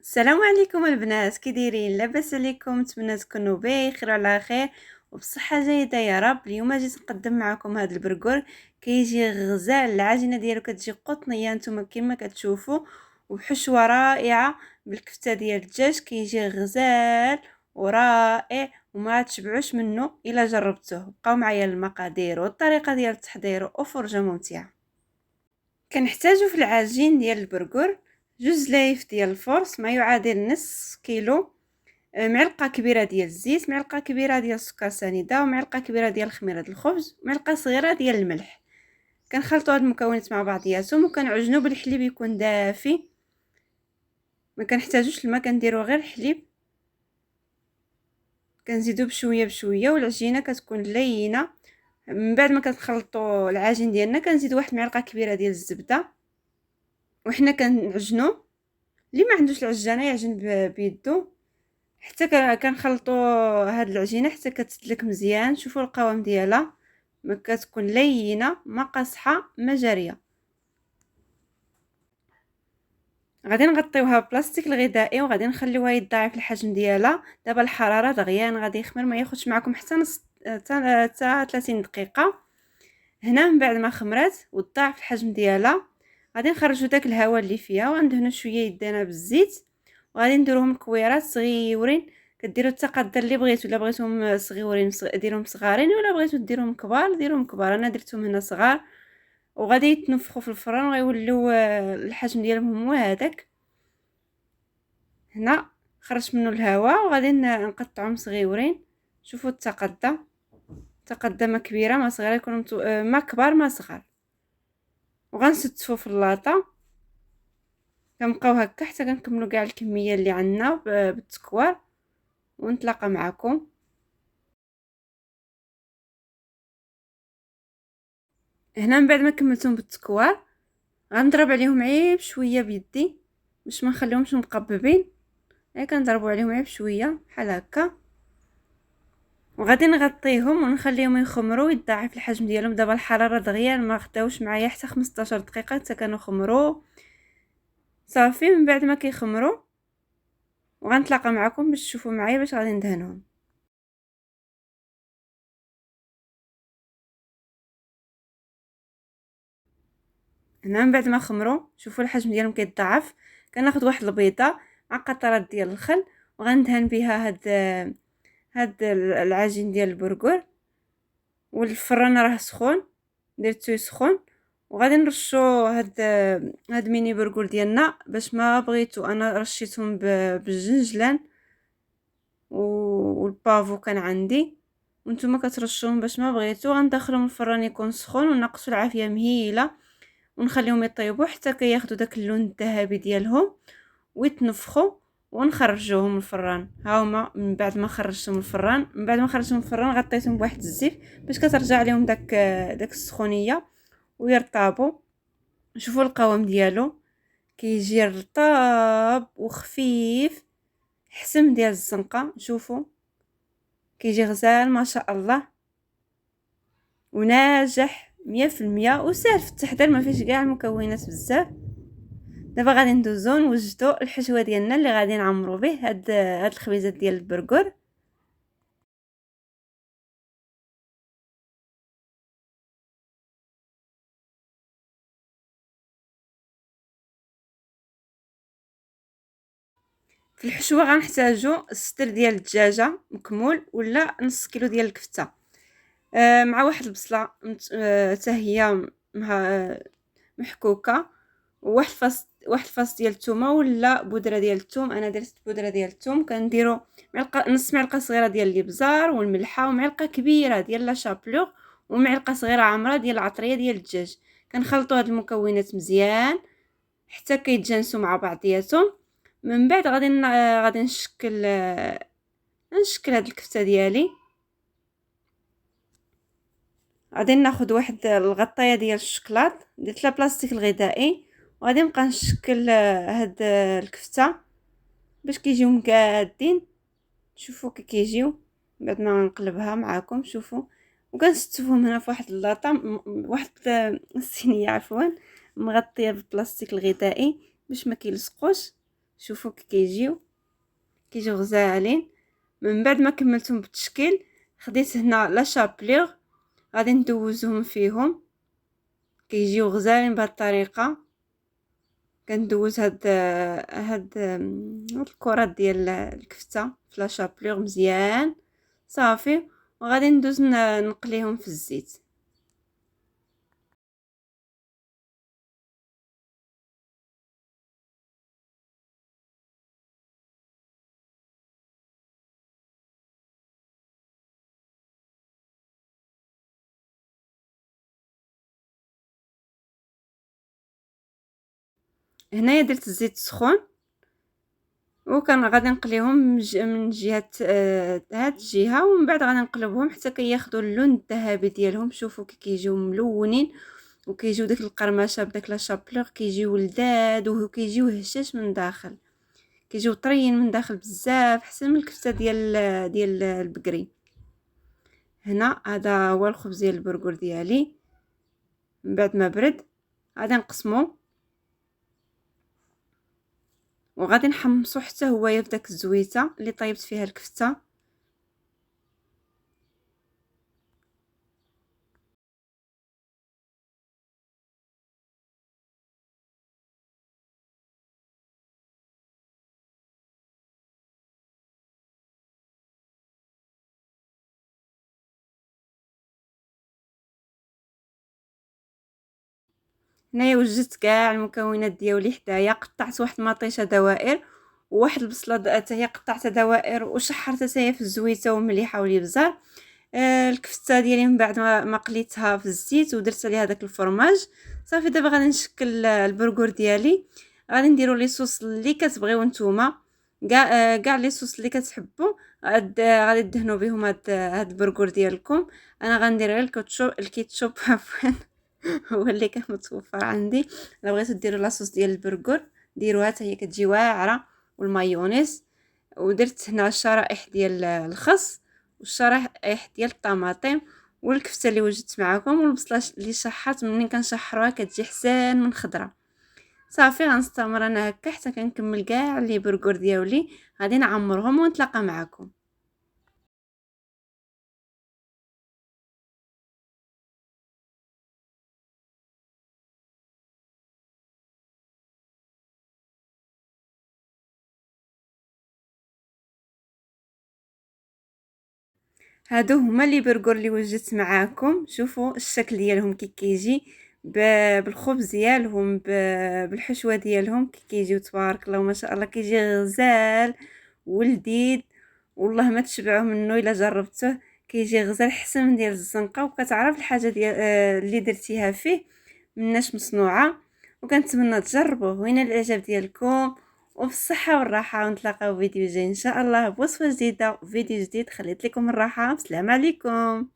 السلام عليكم البنات، كي دايرين؟ لاباس عليكم؟ نتمنى تكونوا بخير وعلى خير وبصحه جيده يا رب. اليوم جيت نقدم معكم هذا البرغر، كيجي غزال. العجينه ديالو كتجي قطنيه نتوما كما كتشوفوا، وحشوه رائعه بالكفته ديال الدجاج. كيجي غزال ورائع وما تشبعوش منه الا جربتوه. بقاو معايا المقادير والطريقه ديال التحضير وفرجه ممتعه. كنحتاجو في العجين ديال البرغر جوج لايف ديال الفرص، ما يعادل نص كيلو، معلقه كبيره ديال الزيت، معلقه كبيره ديال السكر سنيده، ومعلقه كبيره ديال خميره الخبز، معلقه صغيره ديال الملح. كنخلطوا هاد المكونات مع بعضياتهم وكنعجنوا بالحليب يكون دافي. ما كنحتاجوش الماء، كنديروا غير الحليب، كنزيدوا بشويه بشويه والعجينه كتكون لينه. من بعد ما كنخلطوا العجين ديالنا كنزيد واحد المعلقه كبيره ديال الزبده وحنا كنعجنوا. اللي ما عندوش العجانه يعجن بيدو حتى كنخلطوا هاد العجينه حتى كتسلك مزيان. شوفوا القوام ديالها، ما كتكون لينه، ما قاصحه، ما جاريه. غادي نغطيوها بلاستيك الغذائي وغادي نخليوها يتضاعف الحجم ديالها. دابا الحراره دغيا غادي يخمر، ما ياخذش معكم حتى نص حتى 30 دقيقه. هنا من بعد ما خمرات وتضاعف الحجم ديالها غادي نخرجوا داك الهواء اللي فيها وندهنوا شويه يدينا بالزيت وغادي نديروهم كويرات صغيورين. كديروا التقدير اللي بغيتو، الا بغيتوهم صغيورين ديروهم صغارين، ولا بغيتو ديروهم كبار ديروهم كبار. انا درتهم هنا صغار وغادي يتنفخوا في الفران وغيوليو الحجم ديالهم هو هذاك. هنا خرجت منه الهواء وغادي نقطعهم صغيورين. شوفوا التقدة ما كبيره ما صغيره، يكونوا ما كبار ما صغار. وغنستفوا في اللاطه، كنبقاو هكا حتى كنكملوا كاع الكميه اللي عندنا بالتكوار ونتلاقى معكم. هنا من بعد ما كملتهم بالتكوار غنضرب عليهم عيب شويه بيدي باش ما نخليهمش مقببين. كنضربوا عليهم عيب شويه بحال هكا وغادي نغطيهم ونخليهم يخمروا ويتضاعف الحجم ديالهم. دابا الحراره دغيا ما خداوش معايا حتى 15 دقيقه حتى كانوا خمروا صافي. من بعد ما كيخمروا وغنتلاقى معكم باش تشوفوا معايا باش غادي ندهنهم. هنا من بعد ما خمروا شوفوا الحجم ديالهم كيتضاعف. كناخذ واحد البيضه مع قطرات ديال الخل وغندهن بها هاد العجين ديال البرغر. والفران راه سخون، درتو سخون وغادي نرشو هاد ميني برغر ديالنا. باش ما بغيتو انا رشيتهم بالجنجلان والبافو كان عندي، وانتم كترشوهم باش ما بغيتو. غندخلهم الفران يكون سخون ونقصوا العافيه مهيله ونخليهم يطيبوا حتى كياخذوا داك اللون الذهبي ديالهم ويتنفخوا ونخرجوهم من الفران. ها هما من بعد ما خرجتهم من الفران، غطيتهم بواحد الزيت باش كترجع عليهم داك السخونيه ويرطابوا. شوفوا القوام ديالو كيجي رطاب وخفيف حسم ديال الزنقه. شوفوا كيجي غزال ما شاء الله وناجح 100% وسهل في التحضير، ما فيش كاع المكونات بزاف. دابا غادي ندوزو نوجدو الحشوه ديالنا اللي غادي نعمرو به هاد الخبيزات ديال البرغر. في الحشوه غنحتاجو الصدر ديال الدجاجه مكمول ولا نص كيلو ديال الكفته، مع واحد البصله حتى هي محكوكه، واحد الفاس ديال الثومه ولا بودره ديال الثوم. انا درت بودره ديال الثوم. كنديروا نص معلقه صغيره ديال الابزار والملحه ومعلقه كبيره ديال لا شابلوغ ومعلقه صغيره عامره ديال العطريه ديال الدجاج. كنخلطوا هاد المكونات مزيان حتى كيتجانسوا مع بعضياتهم. من بعد غادي نشكل هاد الكفته ديالي. غادي ناخذ واحد الغطايه ديال الشكلاط، درت لها بلاستيك الغذائي وغادي نبقى نشكل هاد الكفته باش كيجيو مقادين. شوفوا كي كيجيو بعد ما نقلبها معاكم. شوفوا وكنستفهم هنا في واحد اللاطه واحد الصينيه عفوا مغطيه بالبلاستيك الغذائي باش ما كيلصقوش. شوفوا كي كيجيو غزالين. من بعد ما كملتهم بالتشكيل خديت هنا لا شابليغ غادي ندوزهم فيهم، كيجيو غزالين بهذه الطريقه. كندوز هاد الكرات ديال الكفته في لا شابليغ مزيان صافي، وغادي ندوز نقليهم في الزيت. هنايا درت الزيت سخون وكان غادي نقليهم من جهه هاد الجهه، ومن بعد غادي نقلبهم حتى كياخذوا اللون الذهبي ديالهم. شوفوا كيجيو ملونين وكيجيو داك القرمشه بداك لا شابلور، كيجيو لذاذ وكيجيو هشاش من داخل، كيجيو طريين من داخل بزاف، احسن من الكفته ديال البقري. هنا هذا هو الخبز ديال البرغر ديالي. من بعد ما برد غادي نقسمو وغادي نحمصو حتى هويا في داك الزويته اللي طيبت فيها الكفته. هنايا وجدت كاع المكونات ديالي حدايا، قطعت واحد المطيشه دوائر وواحد البصله حتى هي قطعتها دوائر وشحرتها حتى هي في الزويته ومليحه والابزار. الكفته ديالي من بعد ما قليتها في الزيت ودرت عليها داك الفرماج صافي. دابا غادي نشكل البرغر ديالي. غادي نديروا لي صوص اللي كتبغيو نتوما، كاع لي صوص اللي كتحبوا غادي دهنوا بهم هاد البرغر ديالكم. انا غندير غير الكيتشوب عفوا هو اللي كان متوفر عندي. الا بغيتو ديروا لاصوص ديال البرغر ديروها حتى هي كتجي واعره، والمايونيز. ودرت هنا الشرائح ديال الخس والشرائح ديال الطماطم والكفته اللي وجدت معكم والبصله اللي شحرت. منين كنشحروها كتجي حسان من خضره. صافي غنستمر انا هكا حتى كنكمل كاع لي برغر ديالي، غادي نعمرهم ونتلاقى معكم. هادو هما لي برغر اللي وجدت معاكم. شوفوا الشكل ديالهم كي كيجي بالخبز ديالهم بالحشوه ديالهم كي كيجيو تبارك الله ما شاء الله، كيجي غزال ولذيذ والله ما تشبعوا منه الا جربته. كيجي غزال حسن من ديال الزنقه، وكتعرف الحاجه ديال اللي درتيها فيه مناش مصنوعه. وكنتمنى تجربوه. وين الاعجاب ديالكم وبالصحة والراحة، ونتلاقاو فيديو جاي ان شاء الله بوصفة جديدة وفيديو جديد. خليت لكم الراحة، السلام عليكم.